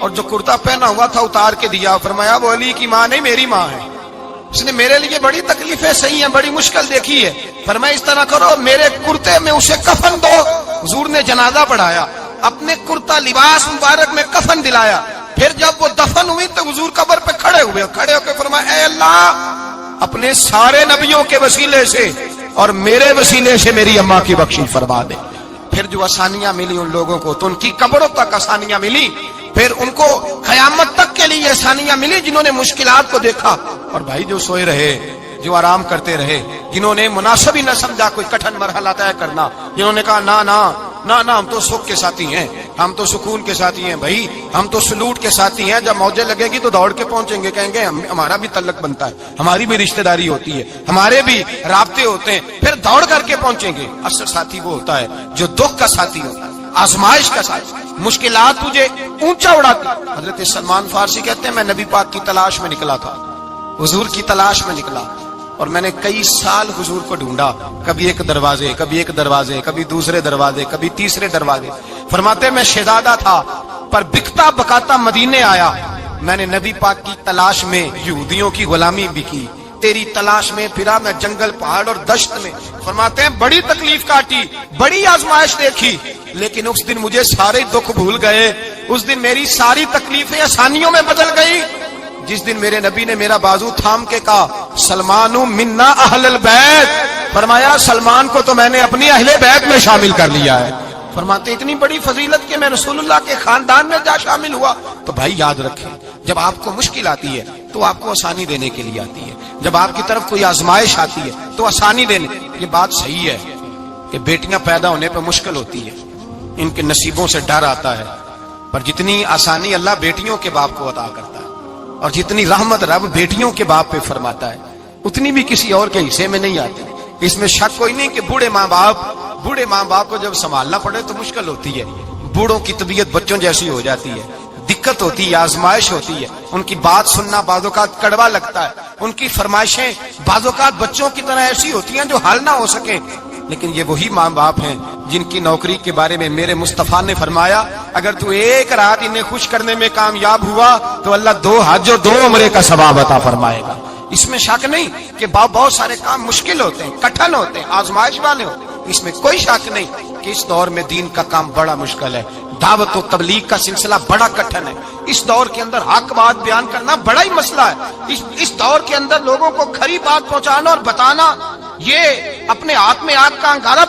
اور جو کرتا پہنا ہوا تھا اتار کے دیا. فرمایا وہ علی کی ماں نہیں میری ماں ہے, اس نے میرے لیے بڑی تکلیفیں سہی ہیں, بڑی مشکل دیکھی ہے. فرمایا اس طرح کرو میرے کرتے میں اسے کفن دو. حضور نے جنازہ پڑھایا, اپنے کرتا لباس مبارک میں کفن دلایا. پھر جب وہ دفن ہوئی تو حضور قبر پہ کھڑے ہوئے, کھڑے ہو کے فرمایا اے اللہ اپنے سارے نبیوں کے وسیلے سے اور میرے وسیلے سے میری اماں کی بخشش فرما دے. پھر جو آسانیاں ملی ان لوگوں کو تو ان کی قبروں تک آسانیاں ملی, پھر ان کو قیامت تک کے لیے آسانیاں ملی جنہوں نے مشکلات کو دیکھا. اور بھائی جو سوئے رہے, جو آرام کرتے رہے, جنہوں نے مناسب ہی نہ سمجھا کوئی کٹھن مرحلہ طے کرنا, جنہوں نے کہا نا نا نا نا ہم تو سکھ کے ساتھی ہیں, ہم تو سکون کے ساتھی ہیں, بھائی ہم تو سلوٹ کے ساتھی ہیں, جب موجیں لگے گی تو دوڑ کے پہنچیں گے, کہیں گے ہمارا بھی تعلق بنتا ہے, ہماری بھی رشتہ داری ہوتی ہے, ہمارے بھی رابطے ہوتے ہیں, پھر دوڑ کر کے پہنچیں گے. اصل ساتھی وہ ہوتا ہے جو دکھ کا ساتھی ہوتا ہے, آزمائش کا ساتھی, مشکلات تجھے اونچا اڑاتی. حضرت سلمان فارسی کہتے ہیں میں نبی پاک کی تلاش میں نکلا تھا, حضور کی تلاش میں نکلا, اور میں نے کئی سال حضور کو ڈھونڈا, کبھی ایک دروازے, کبھی ایک دروازے, کبھی دوسرے دروازے, کبھی تیسرے دروازے. فرماتے میں شہزادہ تھا پر بکتا بکاتا مدینے آیا, میں نے نبی پاک کی تلاش میں یہودیوں کی غلامی بھی کی, تیری تلاش میں پھرا میں جنگل پہاڑ اور دشت میں. فرماتے ہیں بڑی تکلیف کاٹی, بڑی آزمائش دیکھی, لیکن اس دن مجھے سارے دکھ بھول گئے, اس دن میری ساری تکلیفیں آسانیوں میں بدل گئی جس دن میرے نبی نے میرا بازو تھام کے کہا سلمان منا اہل البیت. فرمایا سلمان کو تو میں نے اپنی اہل بیت میں شامل کر لیا ہے. فرماتے اتنی بڑی فضیلت کہ میں رسول اللہ کے خاندان میں جا شامل ہوا. تو بھائی یاد رکھیں, جب آپ کو مشکل آتی ہے تو آپ کو آسانی دینے کے لیے آتی ہے, جب آپ کی طرف کوئی آزمائش آتی ہے تو آسانی دینے. یہ بات صحیح ہے کہ بیٹیاں پیدا ہونے پہ مشکل ہوتی ہے, ان کے نصیبوں سے ڈر آتا ہے, پر جتنی آسانی اللہ بیٹیوں کے باپ کو عطا کرتا ہے اور جتنی رحمت رب بیٹیوں کے باپ پہ فرماتا ہے اتنی بھی کسی اور کے حصے میں نہیں آتی. اس میں شک کوئی نہیں کہ بوڑھے ماں باپ کو جب سنبھالنا پڑے تو مشکل ہوتی ہے. بوڑھوں کی طبیعت بچوں جیسی ہو جاتی ہے, دقت ہوتی ہے, آزمائش ہوتی ہے, ان کی بات سننا بعض اوقات کڑوا لگتا ہے, ان کی فرمائشیں بعض اوقات بچوں کی طرح ایسی ہوتی ہیں جو حل نہ ہو سکے. لیکن یہ وہی ماں باپ ہیں جن کی نوکری کے بارے میں میرے مصطفیٰ نے فرمایا اگر تو ایک رات انہیں خوش کرنے میں کامیاب ہوا تو اللہ 2 حج اور 2 عمرے کا ثواب عطا فرمائے گا. اس میں شک نہیں کہ بہت سارے کام مشکل ہوتے ہیں, کٹھن ہوتے ہیں, آزمائش والے ہوتے ہیں, اس میں کوئی شک نہیں کہ اس دور میں دین کا کام بڑا مشکل ہے, دعوت و تبلیغ کا سلسلہ بڑا کٹھن ہے, اس دور کے اندر حق بات بیان کرنا بڑا ہی مسئلہ ہے, اس دور کے اندر لوگوں کو کھری بات پہنچانا اور بتانا یہ اپنے ہاتھ میں آگ کا انگارہ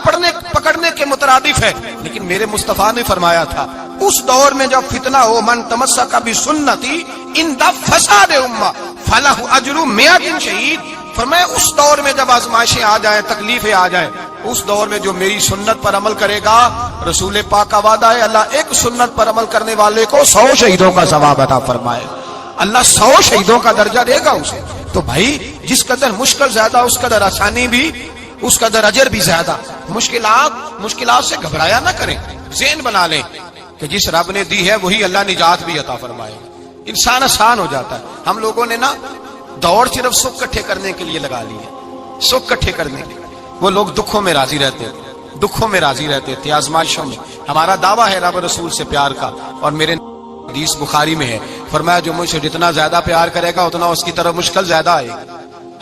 پکڑنے کے مترادف ہے. لیکن میرے مصطفیٰ نے فرمایا تھا اس دور میں جب فتنہ ہو من تمسک بسنتی عند فساد امہ فلہ اجر 100 شہید. فرمایا اس دور میں جب آزمائشیں آ جائیں, تکلیفیں آ جائیں, اس دور میں جو میری سنت پر عمل کرے گا, رسول پاک کا وعدہ ہے اللہ ایک سنت پر عمل کرنے والے کو 100 شہیدوں کا ثواب عطا فرمائے, اللہ 100 شہیدوں کا درجہ دے گا اسے. تو بھائی جس قدر مشکل زیادہ اس قدر آسانی بھی, اس قدر اجر بھی زیادہ. مشکلات سے گھبرایا نہ کریں, ذہن بنا لیں کہ جس رب نے دی ہے وہی اللہ نجات بھی عطا فرمائے. انسان آسان ہو جاتا ہے. ہم لوگوں نے نا دوڑ صرف سکھ کٹھے کرنے کے لیے لگا لی ہے, سکھ کٹھے کرنے کے لیے. وہ لوگ دکھوں میں راضی رہتے تھے, آزمائشوں میں. ہمارا دعویٰ ہے رب رسول سے پیار کا, اور میرے حدیث بخاری میں ہے فرمایا جو مجھ سے جتنا زیادہ پیار کرے گا اتنا اس کی طرف مشکل زیادہ آئے گی.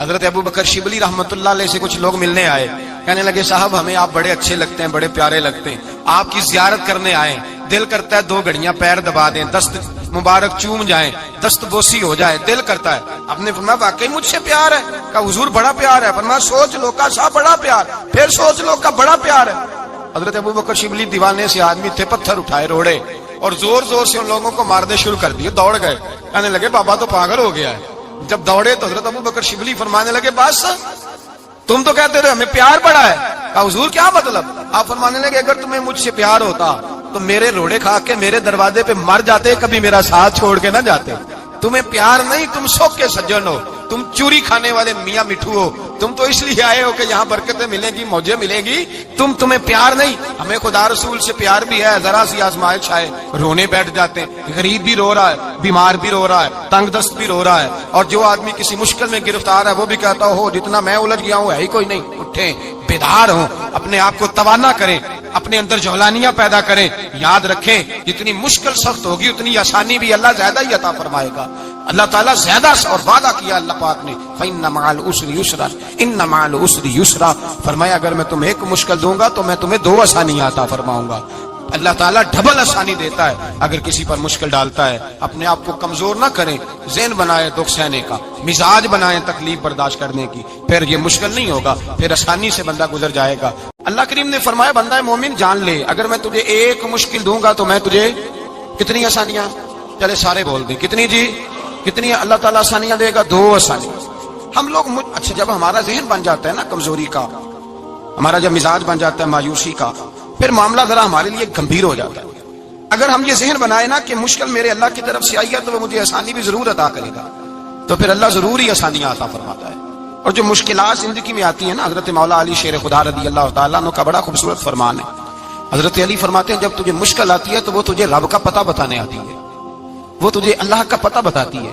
حضرت ابو بکر شبلی رحمت اللہ علیہ سے کچھ لوگ ملنے آئے, کہنے لگے صاحب ہمیں آپ بڑے اچھے لگتے ہیں, بڑے پیارے لگتے ہیں, آپ کی زیارت کرنے آئے, دل کرتا ہے 2 گھڑیاں پیر دبا دیں, دست مبارک چوم جائیں, دست بوسی ہو جائے, دل کرتا ہے. آپ نے فرمایا واقعی مجھ سے پیار ہے؟ کہا حضور بڑا پیار ہے. فرمایا سوچ لو کا سا بڑا پیار, پھر سوچ لو کا بڑا پیار ہے. حضرت ابو بکر شبلی دیوانے سے آدمی تھے, پتھر اٹھائے روڑے اور زور سے ان لوگوں کو مارنے شروع کر دیے. دوڑ گئے, کہنے لگے بابا تو پاگل ہو گیا ہے. جب دوڑے تو حضرت ابو بکر شبلی فرمانے لگے بس تم تو کہتے رہے ہمیں پیار بڑا ہے. کہا حضور کیا مطلب؟ آپ فرمانے لگے اگر تمہیں مجھ سے پیار ہوتا تو میرے روڑے کھا کے میرے دروازے پہ مر جاتے, کبھی میرا ساتھ چھوڑ کے نہ جاتے. تمہیں پیار نہیں, تم سوکھ کے سجن ہو, تم چوری کھانے والے میاں مٹھو ہو, تم تو اس لیے آئے ہو کہ یہاں برکتیں ملیں گی, موجیں ملیں گی, تمہیں پیار نہیں. ہمیں خدا رسول سے پیار بھی ہے, ذرا سی آزمائش آئے رونے بیٹھ جاتے ہیں. غریب بھی رو رہا ہے, بیمار بھی رو رہا ہے, تنگ دست بھی رو رہا ہے, اور جو آدمی کسی مشکل میں گرفتار ہے وہ بھی کہتا ہو جتنا میں الجھ گیا ہوں ہے ہی کوئی نہیں, اٹھیں بیدار ہوں، اپنے آپ کو توانا کریں، اپنے اندر جولانیاں پیدا کریں. یاد رکھیں جتنی مشکل سخت ہوگی اتنی آسانی بھی اللہ زیادہ ہی عطا فرمائے گا. اللہ تعالیٰ زیادہ اور وعدہ کیا اللہ پاک نے فَإِنَّ مَعَ الْعُسْرِ يُسْرًا إِنَّ مَعَ الْعُسْرِ يُسْرًا. فرمایا اگر میں تمہیں ایک مشکل دوں گا تو میں تمہیں 2 آسانیاں عطا فرماؤں گا. اللہ تعالیٰ ڈبل آسانی دیتا ہے اگر کسی پر مشکل ڈالتا ہے. اپنے آپ کو کمزور نہ کریں، ذہن بنائے دکھ سہنے کا، مزاج بنائیں تکلیف برداشت کرنے کی، پھر یہ مشکل نہیں ہوگا، پھر آسانی سے بندہ گزر جائے گا. اللہ کریم نے فرمایا بندہ مومن جان لے اگر میں تجھے ایک مشکل دوں گا تو میں تجھے کتنی آسانیاں، چلے سارے بول دیں کتنی جی، کتنی اللہ تعالیٰ آسانیاں دے گا؟ 2 آسانیاں. ہم لوگ اچھا جب ہمارا ذہن بن جاتا ہے نا کمزوری کا، ہمارا جب مزاج بن جاتا ہے مایوسی کا، پھر معاملہ ذرا ہمارے لیے گمبھیر ہو جاتا ہے. اگر ہم یہ ذہن بنائے نا کہ مشکل میرے اللہ کی طرف سے آئی ہے تو وہ مجھے آسانی بھی ضرور عطا کرے گا، تو پھر اللہ ضرور ہی آسانیاں عطا فرماتا ہے. اور جو مشکلات زندگی میں آتی ہیں نا، حضرت مولا علی شیر خدا رضی اللہ تعالیٰ عنہ کا بڑا خوبصورت فرمان ہے. حضرت علی فرماتے ہیں جب تجھے مشکل آتی ہے تو وہ تجھے رب کا پتہ بتانے آتی ہے، وہ تجھے اللہ کا پتہ بتاتی ہے.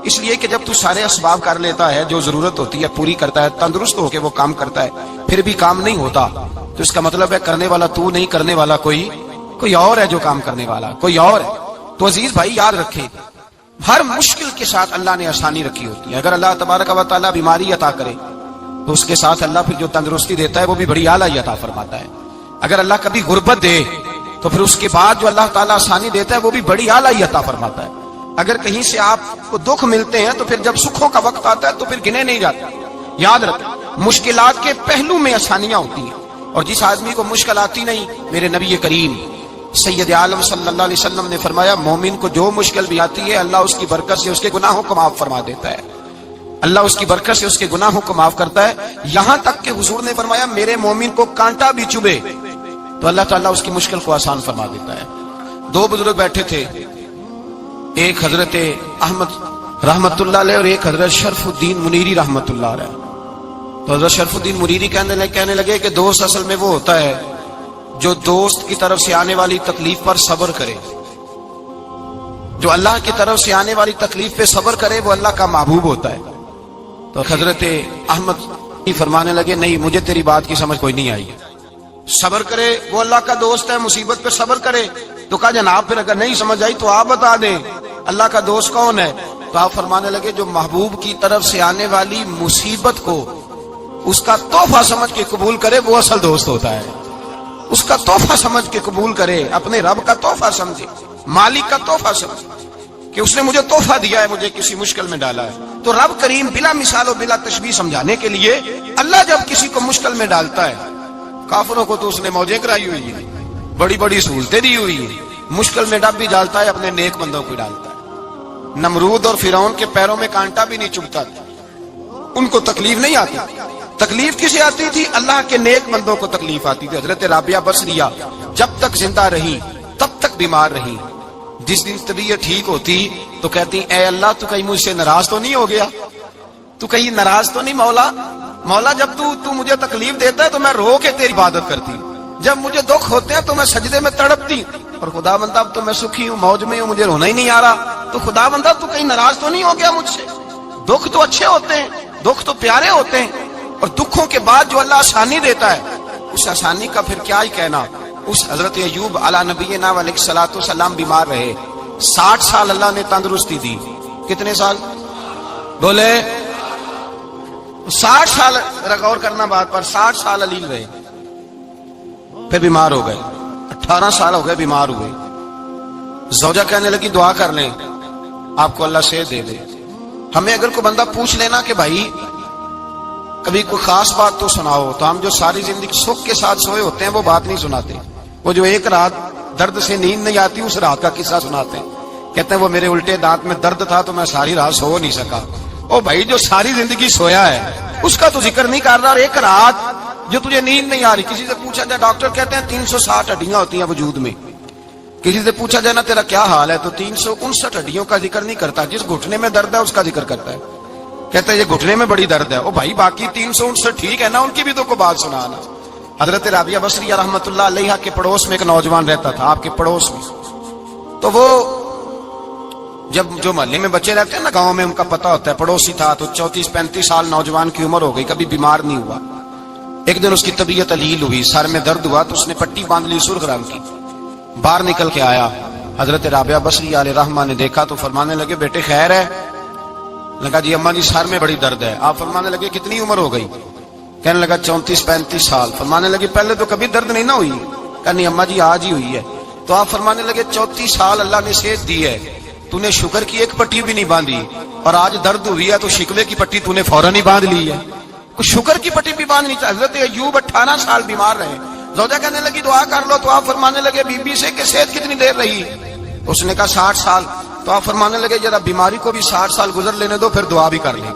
اس لیے کہ جب تو سارے اسباب کر لیتا ہے، جو ضرورت ہوتی ہے پوری کرتا ہے، تندرست ہو کے وہ کام کرتا ہے، پھر بھی کام نہیں ہوتا، تو اس کا مطلب ہے کرنے والا تو نہیں، کرنے والا کوئی اور ہے جو کام کرنے والا کوئی اور ہے. تو عزیز بھائی یاد رکھیں ہر مشکل کے ساتھ اللہ نے آسانی رکھی ہوتی ہے. اگر اللہ تبارک و تعالیٰ بیماری عطا کرے تو اس کے ساتھ اللہ پھر جو تندرستی دیتا ہے وہ بھی بڑی اعلیٰ عطا فرماتا ہے. اگر اللہ کبھی غربت دے تو پھر اس کے بعد جو اللہ تعالیٰ آسانی دیتا ہے وہ بھی بڑی اعلیٰ عطا فرماتا ہے. اگر کہیں سے آپ کو دکھ ملتے ہیں تو پھر جب سکھوں کا وقت آتا ہے تو پھر گنے نہیں جاتے. یاد رکھیں مشکلات کے پہلو میں آسانیاں ہوتی ہیں، اور جس آدمی کو مشکل آتی نہیں، میرے نبی کریم سید عالم صلی اللہ علیہ وسلم نے فرمایا مومن کو جو مشکل بھی آتی ہے اللہ اس کی برکت سے اس کے گناہوں کو معاف فرما دیتا ہے. اللہ اس کی برکت سے اس کے گناہوں کو معاف کرتا ہے. یہاں تک کہ حضور نے فرمایا میرے مومن کو کانٹا بھی چبھے تو اللہ تعالیٰ اس کی مشکل کو آسان فرما دیتا ہے. 2 بزرگ بیٹھے تھے، ایک حضرت احمد رحمت اللہ علیہ اور ایک حضرت شرف الدین منیری رحمت اللہ علیہ. تو حضرت شرف الدین منیری کہنے لگے کہ دوست اصل میں وہ ہوتا ہے جو دوست کی طرف سے آنے والی تکلیف پر صبر کرے. جو اللہ کی طرف سے آنے والی تکلیف پہ صبر کرے وہ اللہ کا محبوب ہوتا ہے. تو حضرت احمد فرمانے لگے نہیں مجھے تیری بات کی سمجھ کوئی نہیں آئی. صبر کرے وہ اللہ کا دوست ہے، مصیبت پہ صبر کرے. تو کہا جناب پھر اگر نہیں سمجھ آئی تو آپ بتا دیں اللہ کا دوست کون ہے. تو آپ فرمانے لگے جو محبوب کی طرف سے آنے والی مصیبت کو اس کا تحفہ سمجھ کے قبول کرے وہ اصل دوست ہوتا ہے. اس کا تحفہ سمجھ کے قبول کرے، اپنے رب کا تحفہ سمجھے، مالک کا تحفہ سمجھے کہ اس نے مجھے تحفہ دیا ہے، مجھے کسی مشکل میں ڈالا ہے. تو رب کریم بلا مثال و بلا تشبیہ سمجھانے کے لیے اللہ جب کسی کو مشکل میں ڈالتا ہے، کافروں کو تو اس نے موجیں کرائی ہوئی ہیں، بڑی بڑی سہولتیں دی ہوئی ہیں، مشکل میں ڈب بھی ڈالتا ہے، اپنے نیک بندوں کو ڈالتا ہے. نمرود اور فرعون کے پیروں میں کانٹا بھی نہیں چبھتا، ان کو تکلیف نہیں آتی. تکلیف کسے آتی تھی؟ اللہ کے نیک بندوں کو تکلیف آتی تھی. حضرت رابعہ بصریہ جب تک زندہ رہی تب تک بیمار رہی. جس دن طبیعت ٹھیک ہوتی تو کہتی اے اللہ تو کہیں مجھ سے ناراض تو نہیں ہو گیا، تو کہیں ناراض تو نہیں مولا جب تو مجھے تکلیف دیتا ہے تو میں رو کے تیری عبادت کرتی ہوں، جب مجھے دکھ ہوتے ہیں تو میں سجدے میں تڑپتی اور خدا بندہ اب تو میں سکھی ہوں، موج میں ہوں، مجھے رونا ہی نہیں آ رہا. تو خدا بندہ تو کہیں ناراض تو نہیں ہو گیا مجھ سے. دکھ تو اچھے ہوتے ہیں، دکھ تو پیارے ہوتے ہیں، اور دکھوں کے بعد جو اللہ آسانی دیتا ہے اس آسانی کا پھر کیا ہی کہنا. اس حضرت ایوب علی نبینا علیہ الصلوۃ والسلام بیمار رہے، 60 سال اللہ نے تندرستی دی. کتنے سال بولے؟ 60 سال. غور کرنا بات پر، 60 سال علیل رہے، پھر بیمار ہو گئے. 18 سال ہو گئے بیمار ہوئے. زوجہ کہنے لگی دعا کر لیں آپ کو اللہ صحت دے دے. ہمیں اگر کوئی بندہ پوچھ لینا کہ بھائی کبھی کوئی خاص بات تو سناؤ، تو ہم جو ساری زندگی سکھ کے ساتھ سوئے ہوتے ہیں وہ بات نہیں سناتے. وہ جو ایک رات درد سے نیند نہیں آتی اس رات کا قصہ سناتے ہیں. کہتے ہیں وہ میرے الٹے دانت میں درد تھا تو میں ساری رات سو نہیں سکا. او بھائی جو ساری زندگی سویا ہے اس کا تو ذکر نہیں کر رہا. اور ایک رات جو تجھے نیند نہیں آ رہی، کسی سے پوچھا جائے، ڈاکٹر کہتے ہیں 360 ہڈیاں ہوتی ہیں وجود میں. کسی سے پوچھا جائے نا تیرا کیا حال ہے تو 359 ہڈیوں کا ذکر نہیں کرتا، جس گھٹنے میں درد ہے اس کا ذکر کرتا ہے. کہتا ہے یہ گھٹنے میں بڑی درد ہے. او بھائی باقی 359 ٹھیک ہے نا، ان کی بھی تو کوئی بات سنانا. حضرت رابعہ بصریہ رحمت اللہ علیہ کے پڑوس میں ایک نوجوان رہتا تھا، آپ کے پڑوس میں. تو وہ جب جو محلے میں بچے رہتے ہیں نا گاؤں میں، ان کا پتہ ہوتا ہے. پڑوسی تھا تو 34-35 سال نوجوان کی عمر ہو گئی، کبھی بیمار نہیں ہوا. ایک دن اس کی طبیعت علیل ہوئی، سر میں درد ہوا تو اس نے پٹی باندھ لی سرخ رنگ کی، باہر نکل کے آیا، حضرت رابعہ بصری علیہ رحمہ نے دیکھا تو فرمانے لگے بیٹے خیر ہے؟ لگا جی اماں جی سر میں بڑی درد ہے۔ آپ فرمانے لگے کتنی عمر ہو گئی؟ کہنے لگا 34-35 سال۔ فرمانے لگے پہلے تو کبھی درد نہیں نہ ہوئی؟ کہنی اماں جی آج ہی ہوئی ہے۔ تو آپ فرمانے لگے 34 سال اللہ نے صحت دی ہے، تو نے شکر کی ایک پٹی بھی نہیں باندھی، اور آج درد ہوئی ہے تو شکوے کی پٹی تو نے فوراً ہی باندھ لی ہے، کچھ شکر کی پٹی بھی باندھنی چاہیے۔ حضرت ایوب 18 سال بیمار رہے، زوجہ کہنے لگی دعا کر لو، تو آپ فرمانے لگے بی بی سے کہ صحت کتنی دیر رہی؟ اس نے کہا 60 سال۔ تو آپ فرمانے لگے ذرا بیماری کو بھی 60 سال گزر لینے دو، پھر دعا بھی کر لیں۔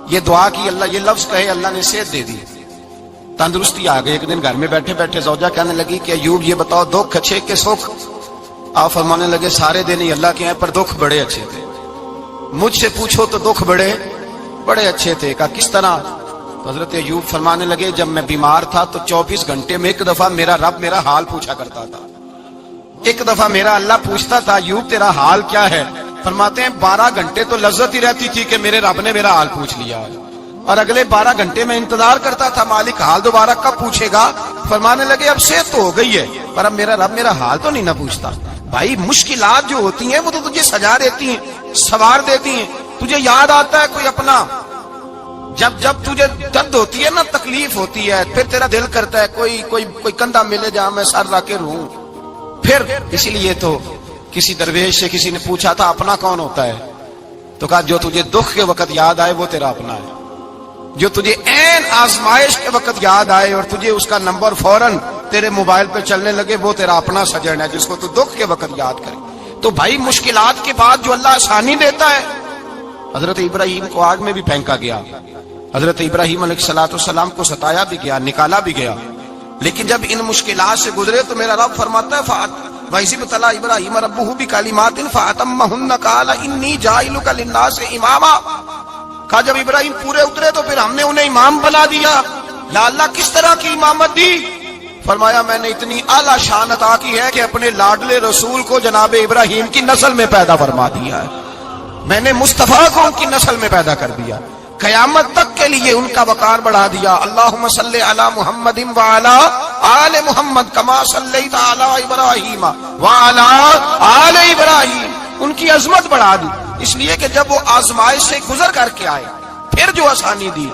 یہ دعا کی، اللہ یہ لفظ کہے اللہ نے صحت دے دی، تندرستی آ گئی۔ ایک دن گھر میں بیٹھے بیٹھے زوجہ کہنے لگی کہ ایوب یہ بتاؤ دکھ اچھے کہ سکھ؟ آپ فرمانے لگے سارے دن ہی اللہ کے ہیں، پر دکھ بڑے اچھے تھے۔ مجھ سے پوچھو تو دکھ بڑے اچھے تھے۔ کہا کس طرح؟ تو حضرت ایوب فرمانے لگے جب میں بیمار تھا تو 24 گھنٹے میں ایک دفعہ میرا رب میرا حال پوچھا کرتا تھا، ایک دفعہ میرا اللہ پوچھتا تھا ایوب تیرا حال کیا ہے؟ فرماتے ہیں 12 گھنٹے تو لذت ہی رہتی تھی کہ میرے رب نے میرا حال پوچھ لیا، اور اگلے 12 گھنٹے میں انتظار کرتا تھا مالک حال دوبارہ کب پوچھے گا۔ فرمانے لگے اب صحت تو ہو گئی ہے پر اب میرا رب میرا حال تو نہیں نہ پوچھتا۔ بھائی مشکلات جو ہوتی ہیں وہ تو تجھے سجا دیتی ہیں، سوار دیتی ہیں، تجھے یاد آتا ہے کوئی اپنا، جب تجھے درد ہوتی ہے نا، تکلیف ہوتی ہے، پھر تیرا دل کرتا ہے کوئی کندھا ملے جہاں میں سر رکھ کے رہوں۔ پھر اسی لیے تو کسی درویش سے کسی نے پوچھا تھا اپنا کون ہوتا ہے؟ تو کہا جو تجھے دکھ کے وقت یاد آئے وہ تیرا اپنا ہے، جو تجھے عین آزمائش کے وقت یاد آئے اور تجھے اس کا نمبر فوراً تیرے موبائل پہ چلنے لگے وہ تیرا اپنا سجن ہے، جس کو تو دکھ کے وقت یاد کرے۔ تو بھائی مشکلات کے بعد جو اللہ آسانی دیتا ہے، حضرت ابراہیم کو آگ میں بھی پھینکا گیا، حضرت ابراہیم علیہ السلام کو ستایا بھی گیا، نکالا بھی گیا، لیکن جب ان مشکلات سے گزرے تو میرا رب فرماتا ہے وَإِذِ ابْتَلَىٰ إِبْرَاهِيمَ رَبُّهُ بِكَلِمَاتٍ فَأَتَمَّهُنَّ قَالَ إِنِّي جَاعِلُكَ لِلنَّاسِ إِمَامًا۔ کہا جب ابراہیم پورے اترے تو پھر ہم نے انہیں امام بنا دیا۔ یا اللہ کس طرح کی امامت دی؟ فرمایا میں نے اتنی اعلیٰ شان عطا کی ہے کہ اپنے لاڈلے رسول کو جناب ابراہیم کی نسل میں پیدا فرما دیا ہے، میں نے مصطفیٰ کو ان کی نسل میں پیدا کر دیا، قیامت تک کے لیے ان کا وقار بڑھا دیا۔ اللہم صلی علی محمد وعلی آل محمد کما صلیت علی ابراہیم وعلی آل ابراہیم، ان کی عظمت بڑھا دی، اس لیے کہ جب وہ آزمائش سے گزر کر کے آئے پھر جو آسانی دی۔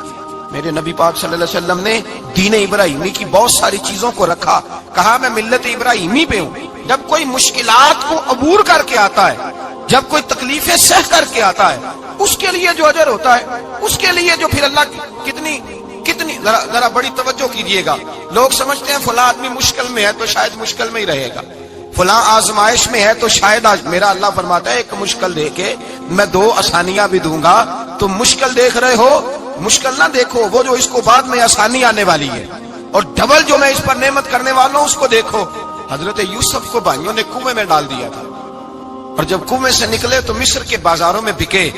میرے نبی پاک صلی اللہ علیہ وسلم نے دین ابراہیمی کی بہت ساری چیزوں کو رکھا، کہا میں ملت ابراہیمی پہ ہوں۔ جب کوئی مشکلات کو عبور کر کے آتا ہے، جب کوئی تکلیفیں سہ کر کے آتا ہے، اس کے لیے جو اجر ہوتا ہے، اس کے لیے جو پھر اللہ کتنی ذرا بڑی توجہ کیجئے گا۔ لوگ سمجھتے ہیں فلاں آدمی مشکل میں ہے تو شاید مشکل میں ہی رہے گا، فلاں آزمائش میں ہے تو شاید میرا اللہ فرماتا ہے ایک مشکل دے کے میں 2 آسانیاں بھی دوں گا۔ تم مشکل دیکھ رہے ہو، مشکل نہ دیکھو، وہ جو اس کو بعد میں آسانی آنے والی ہے، اور ڈبل جو میں اس پر نعمت کرنے والا ہوں اس کو دیکھو۔ حضرت یوسف کو بھائیوں نے کنویں میں ڈال دیا تھا، اور جب کنویں سے نکلے تو مصر کے بازاروں میں بکے،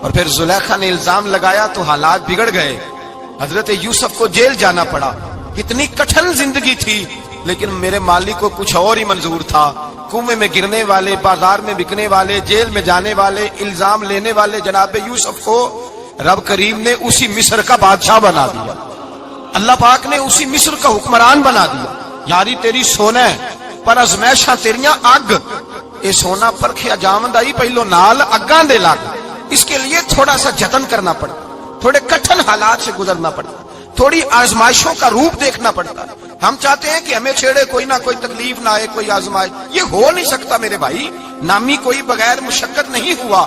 اور پھر زلیخا نے الزام لگایا تو حالات بگڑ گئے، حضرت یوسف کو جیل جانا پڑا۔ اتنی کٹھن زندگی تھی لیکن میرے مالک کو کچھ اور ہی منظور تھا۔ کنویں میں گرنے والے، بازار میں بکنے والے، جیل میں جانے والے، الزام لینے والے جناب یوسف کو رب کریم نے اسی مصر کا بادشاہ بنا دیا، اللہ پاک نے اسی مصر کا حکمران بنا دیا۔ یاری تیری سونا ہے پر ازمیشاں تیریاں اگ، اے سونا پرکھیا جامد آئی پہلو نال اگاں دے لگ۔ اس کے لیے تھوڑا سا جتن کرنا پڑتا، تھوڑے کٹھن حالات سے گزرنا پڑتا، تھوڑی آزمائشوں کا روپ دیکھنا پڑتا۔ ہم چاہتے ہیں کہ ہمیں چھیڑے کوئی نہ کوئی تکلیف نہ آئے، کوئی آزمائش، یہ ہو نہیں سکتا میرے بھائی۔ نامی کوئی بغیر مشقت نہیں ہوا،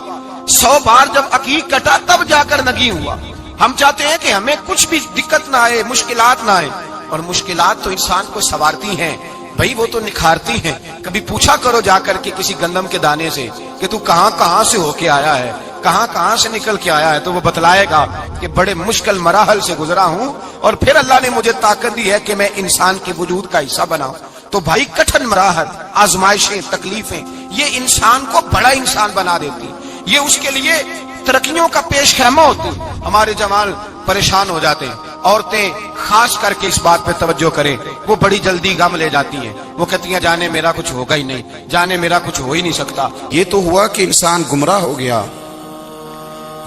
100 بار جب عقیق کٹا تب جا کر نگی ہوا۔ ہم چاہتے ہیں کہ ہمیں کچھ بھی دقت نہ آئے، مشکلات نہ آئے، اور مشکلات تو انسان کو سنوارتی ہیں بھائی، وہ تو نکھارتی ہیں۔ کبھی پوچھا کرو جا کر کے کسی گندم کے دانے سے کہ تو کہاں سے ہو کے آیا ہے، کہاں سے نکل کے آیا ہے، تو وہ بتلائے گا کہ بڑے مشکل مراحل سے گزرا ہوں اور پھر اللہ نے مجھے طاقت دی ہے کہ میں انسان کے وجود کا حصہ بناؤں۔ تو بھائی کٹھن مراحل، آزمائشیں، تکلیفیں، یہ انسان کو بڑا انسان بنا دیتی، یہ اس کے لیے ترقیوں کا پیش خیمہ ہوتی۔ ہمارے جوان پریشان ہو جاتے ہیں، عورتیں خاص کر کے اس بات پہ توجہ کریں، وہ بڑی جلدی غم لے جاتی ہیں، وہ کہتی ہیں جانے میرا کچھ ہوگا ہی نہیں، جانے میرا کچھ ہو ہی نہیں سکتا۔ یہ تو ہوا کہ انسان گمراہ ہو گیا،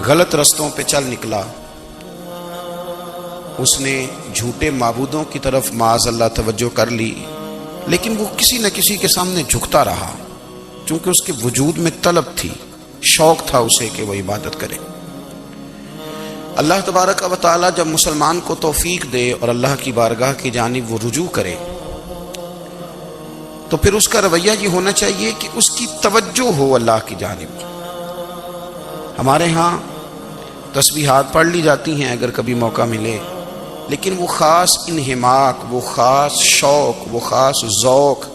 غلط رستوں پہ چل نکلا، اس نے جھوٹے معبودوں کی طرف معاذ اللہ توجہ کر لی، لیکن وہ کسی نہ کسی کے سامنے جھکتا رہا، چونکہ اس کے وجود میں طلب تھی، شوق تھا اسے کہ وہ عبادت کرے۔ اللہ تبارک و تعالی جب مسلمان کو توفیق دے اور اللہ کی بارگاہ کی جانب وہ رجوع کرے تو پھر اس کا رویہ یہ ہونا چاہیے کہ اس کی توجہ ہو اللہ کی جانب۔ ہمارے ہاں تسبیحات پڑھ لی جاتی ہیں اگر کبھی موقع ملے، لیکن وہ خاص انہماک، وہ خاص شوق، وہ خاص ذوق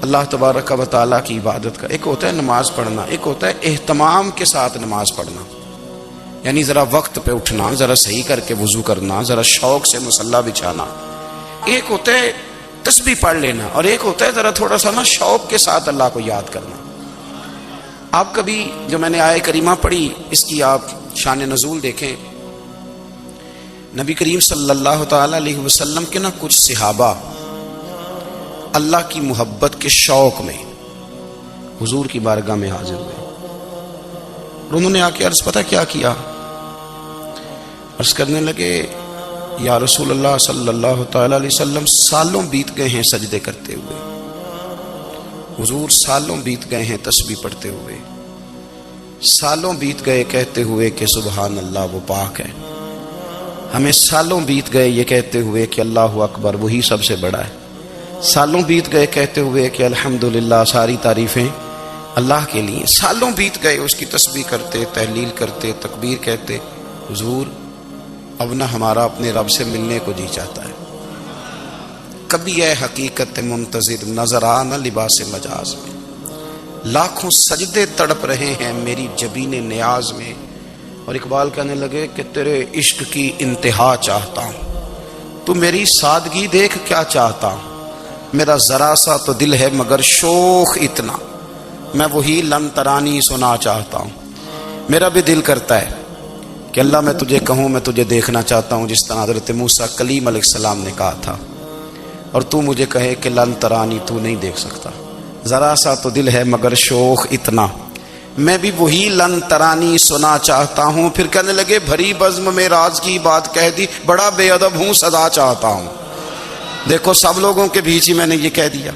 اللہ تبارک و تعالیٰ کی عبادت کا، ایک ہوتا ہے نماز پڑھنا، ایک ہوتا ہے اہتمام کے ساتھ نماز پڑھنا، یعنی ذرا وقت پہ اٹھنا، ذرا صحیح کر کے وضو کرنا، ذرا شوق سے مصلی بچھانا۔ ایک ہوتا ہے تسبیح پڑھ لینا، اور ایک ہوتا ہے ذرا تھوڑا سا نا شوق کے ساتھ اللہ کو یاد کرنا۔ آپ کبھی جو میں نے آیہ کریمہ پڑھی اس کی آپ شان نزول دیکھیں، نبی کریم صلی اللہ تعالی علیہ وسلم کے نا کچھ صحابہ اللہ کی محبت کے شوق میں حضور کی بارگاہ میں حاضر ہوئے، اور انہوں نے آ کے عرض پتہ کیا کیا، عرض کرنے لگے یا رسول اللہ صلی اللہ تعالی علیہ وسلم سالوں بیت گئے ہیں سجدے کرتے ہوئے، حضور سالوں بیت گئے ہیں تسبیح پڑھتے ہوئے، سالوں بیت گئے کہتے ہوئے کہ سبحان اللہ وہ پاک ہے، ہمیں سالوں بیت گئے یہ کہتے ہوئے کہ اللہ اکبر وہی سب سے بڑا ہے، سالوں بیت گئے کہتے ہوئے کہ الحمدللہ ساری تعریفیں اللہ کے لیے، سالوں بیت گئے اس کی تسبیح کرتے، تحلیل کرتے، تکبیر کہتے۔ حضور اب نہ ہمارا اپنے رب سے ملنے کو جی چاہتا ہے، کبھی اے حقیقت منتظر نظر آ نہ لباس مجاز میں، لاکھوں سجدے تڑپ رہے ہیں میری جبین نیاز میں۔ اور اقبال کہنے لگے کہ تیرے عشق کی انتہا چاہتا ہوں، تو میری سادگی دیکھ کیا چاہتا ہوں، میرا ذرا سا تو دل ہے مگر شوق اتنا، میں وہی لن ترانی سنا چاہتا ہوں۔ میرا بھی دل کرتا ہے کہ اللہ میں تجھے کہوں میں تجھے دیکھنا چاہتا ہوں، جس طرح حضرت موسیٰ کلیم علیہ السلام نے کہا تھا، اور تو مجھے کہے کہ لن ترانی تو نہیں دیکھ سکتا، ذرا سا تو دل ہے مگر شوق اتنا، میں بھی وہی لن ترانی سنا چاہتا ہوں۔ پھر کہنے لگے بھری بزم میں راز کی بات کہہ دی، بڑا بے ادب ہوں سزا چاہتا ہوں۔ دیکھو سب لوگوں کے بیچ ہی میں نے یہ کہہ دیا۔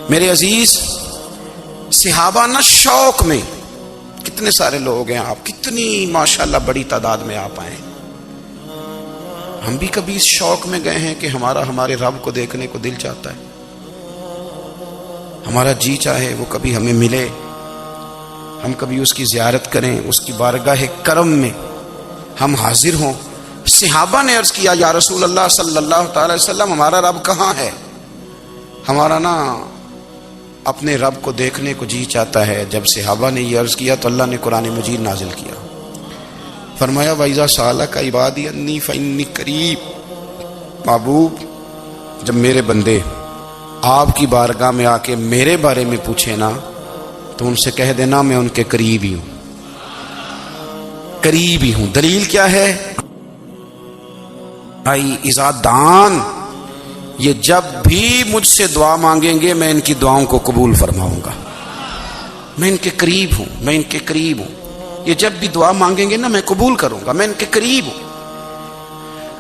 میرے عزیز صحابہ نہ شوق میں، کتنے سارے لوگ ہیں آپ، کتنی ماشاءاللہ بڑی تعداد میں آپ آئے، ہم بھی کبھی اس شوق میں گئے ہیں کہ ہمارے رب کو دیکھنے کو دل چاہتا ہے، ہمارا جی چاہے وہ کبھی ہمیں ملے، ہم کبھی اس کی زیارت کریں، اس کی بارگاہ کرم میں ہم حاضر ہوں۔ صحابہ نے عرض کیا یا رسول اللہ صلی اللہ تعالی وسلم ہمارا رب کہاں ہے، ہمارا نا اپنے رب کو دیکھنے کو جی چاہتا ہے۔ جب صحابہ نے یہ عرض کیا تو اللہ نے قرآن مجید نازل کیا، فرمایا وَإِذَا سَأَلَكَ عِبَادِي أَنِّي فَإِنِّي قَرِيبٌ، محبوب جب میرے بندے آپ کی بارگاہ میں آ کے میرے بارے میں پوچھے نا تو ان سے کہہ دینا میں ان کے قریب ہی ہوں، قریب ہی ہوں۔ دلیل کیا ہے؟ بھائی اذا دان، یہ جب بھی مجھ سے دعا مانگیں گے میں ان کی دعاؤں کو قبول فرماؤں گا، میں ان کے قریب ہوں، میں ان کے قریب ہوں، یہ جب بھی دعا مانگیں گے نا میں قبول کروں گا، میں ان کے قریب ہوں۔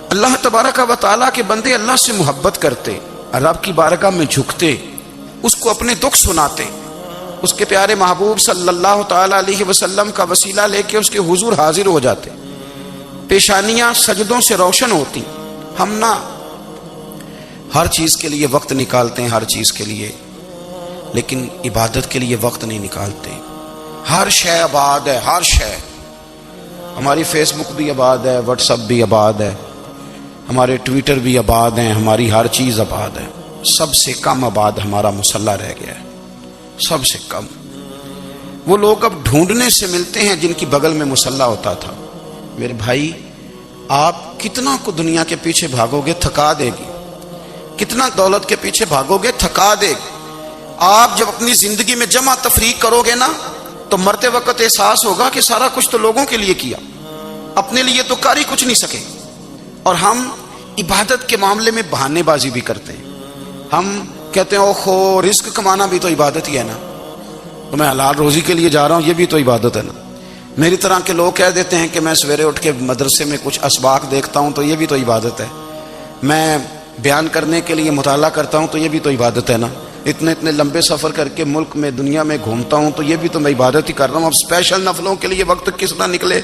اللہ تبارک و تعالیٰ کے بندے اللہ سے محبت کرتے، رب کی بارگاہ میں جھکتے، اس کو اپنے دکھ سناتے، اس کے پیارے محبوب صلی اللہ تعالی علیہ وسلم کا وسیلہ لے کے اس کے حضور حاضر ہو جاتے، پیشانیاں سجدوں سے روشن ہوتی۔ ہم نہ ہر چیز کے لیے وقت نکالتے ہیں، ہر چیز کے لیے، لیکن عبادت کے لیے وقت نہیں نکالتے۔ ہر شے آباد ہے، ہر شے، ہماری فیس بک بھی آباد ہے، واٹس ایپ بھی آباد ہے، ہمارے ٹویٹر بھی آباد ہیں، ہماری ہر چیز آباد ہے، سب سے کم آباد ہمارا مصلی رہ گیا ہے، سب سے کم۔ وہ لوگ اب ڈھونڈنے سے ملتے ہیں جن کی بغل میں مصلی ہوتا تھا۔ میرے بھائی آپ کتنا کو دنیا کے پیچھے بھاگو گے تھکا دے گی، کتنا دولت کے پیچھے بھاگو گے تھکا دے گی۔ آپ جب اپنی زندگی میں جمع تفریق کرو گے نا تو مرتے وقت احساس ہوگا کہ سارا کچھ تو لوگوں کے لیے کیا، اپنے لیے تو کر ہی کچھ نہیں سکے۔ اور ہم عبادت کے معاملے میں بہانے بازی بھی کرتے ہیں، ہم کہتے ہیں اوہو رزق کمانا بھی تو عبادت ہی ہے نا، تو میں حلال روزی کے لیے جا رہا ہوں، یہ بھی تو عبادت ہے نا۔ میری طرح کے لوگ کہہ دیتے ہیں کہ میں سویرے اٹھ کے مدرسے میں کچھ اسباق دیکھتا ہوں تو یہ بھی تو عبادت ہے، میں بیان کرنے کے لیے مطالعہ کرتا ہوں تو یہ بھی تو عبادت ہے نا، اتنے لمبے سفر کر کے ملک میں دنیا میں گھومتا ہوں تو یہ بھی تو میں عبادت ہی کر رہا ہوں۔ اب اسپیشل نفلوں کے لیے وقت کس طرح نکلے،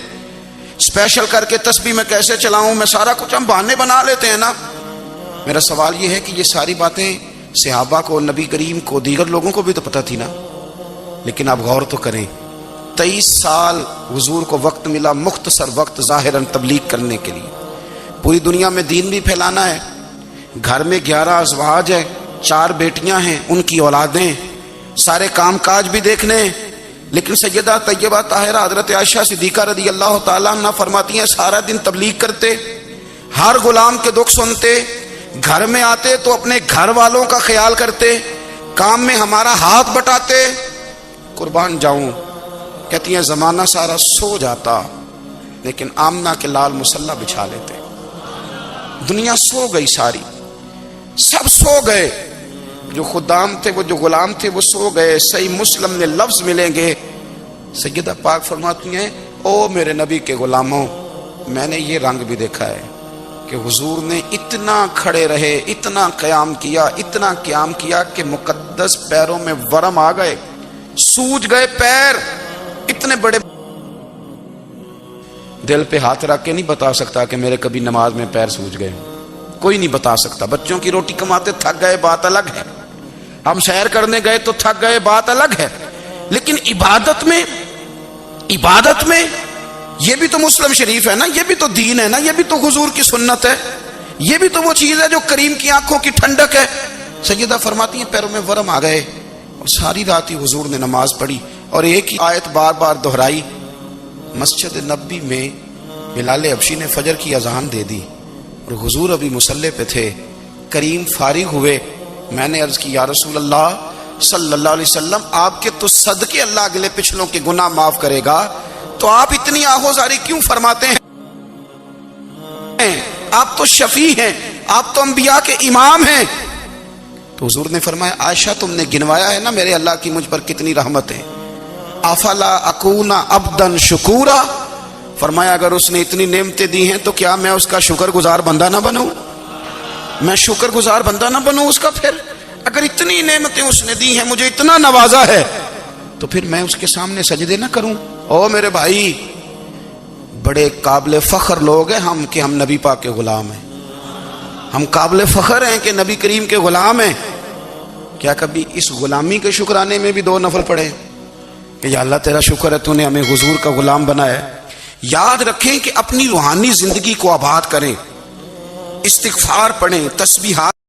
اسپیشل کر کے تسبیح میں کیسے چلاؤں، میں سارا کچھ ہم بہانے بنا لیتے ہیں نا۔ میرا سوال یہ ہے کہ یہ ساری باتیں صحابہ کو، نبی کریم کو، دیگر لوگوں کو بھی تو پتہ تھی نا، لیکن آپ غور تو کریں، 23 سال حضور کو وقت ملا، مختصر وقت ظاہراً تبلیغ کرنے کے لیے، پوری دنیا میں دین بھی پھیلانا ہے، گھر میں 11 ازواج ہیں، 4 بیٹیاں ہیں، ان کی اولادیں، سارے کام کاج بھی دیکھنے ہیں، لیکن سیدہ طیبہ طاہرہ حضرت عائشہ صدیقہ رضی اللہ تعالیٰ عنہ فرماتی ہیں سارا دن تبلیغ کرتے، ہر غلام کے دکھ سنتے، گھر میں آتے تو اپنے گھر والوں کا خیال کرتے، کام میں ہمارا ہاتھ بٹاتے۔ قربان جاؤں، کہتی ہیں زمانہ سارا سو جاتا لیکن آمنہ کے لال مصلی بچھا لیتے، دنیا سو گئی، ساری سب سو گئے، جو خدام تھے، وہ جو غلام تھے وہ سو گئے۔ صحیح مسلم میں لفظ ملیں گے، سیدہ پاک فرماتی ہیں او میرے نبی کے غلاموں، میں نے یہ رنگ بھی دیکھا ہے کہ حضور نے اتنا کھڑے رہے، اتنا قیام کیا، اتنا قیام کیا کہ مقدس پیروں میں ورم آ گئے، سوج گئے پیر، اتنے بڑے۔ دل پہ ہاتھ رکھ کے نہیں بتا سکتا کہ میرے کبھی نماز میں پیر سوج گئے، کوئی نہیں بتا سکتا۔ بچوں کی روٹی کماتے تھک گئے، بات الگ ہے، ہم سیر کرنے گئے تو تھک گئے، بات الگ ہے، لیکن عبادت میں یہ بھی تو مسلم شریف ہے نا، یہ بھی تو دین ہے نا، یہ بھی تو حضور کی سنت ہے، یہ بھی تو وہ چیز ہے جو کریم کی آنکھوں کی ٹھنڈک ہے۔ سیدہ فرماتی ہیں پیروں میں ورم آ گئے، اور ساری رات ہی حضور نے نماز پڑھی اور ایک ہی آیت بار بار دہرائی۔ مسجد نبی میں بلال حبشی نے فجر کی اذان دے دی اور حضور ابھی مصلی پہ تھے، کریم فارغ ہوئے، میں نے عرض کی یا رسول اللہ صلی اللہ علیہ وسلم، آپ کے تو صدقے اللہ اگلے پچھلوں کے گناہ معاف کرے گا، تو آپ اتنی آہوزاری کیوں فرماتے ہیں؟ آپ تو شفیع ہیں، آپ تو انبیاء کے امام ہیں۔ تو حضور نے فرمایا عائشہ تم نے گنوایا ہے نا میرے اللہ کی مجھ پر کتنی رحمت ہے، افلا اکون عبدا شکورا، فرمایا اگر اس نے اتنی نعمتیں دی ہیں تو کیا میں اس کا شکر گزار بندہ نہ بنوں، میں شکر گزار بندہ نہ بنوں اس کا؟ پھر اگر اتنی نعمتیں اس نے دی ہیں، مجھے اتنا نوازا ہے، تو پھر میں اس کے سامنے سجدے نہ کروں؟ او میرے بھائی، بڑے قابل فخر لوگ ہیں ہم کہ ہم نبی پاک کے غلام ہیں، ہم قابل فخر ہیں کہ نبی کریم کے غلام ہیں۔ کیا کبھی اس غلامی کے شکرانے میں بھی 2 نفل پڑھے کہ یا اللہ تیرا شکر ہے تو نے ہمیں حضور کا غلام بنایا ہے؟ یاد رکھیں کہ اپنی روحانی زندگی کو آباد کریں، استغفار پڑھیں، تسبیحات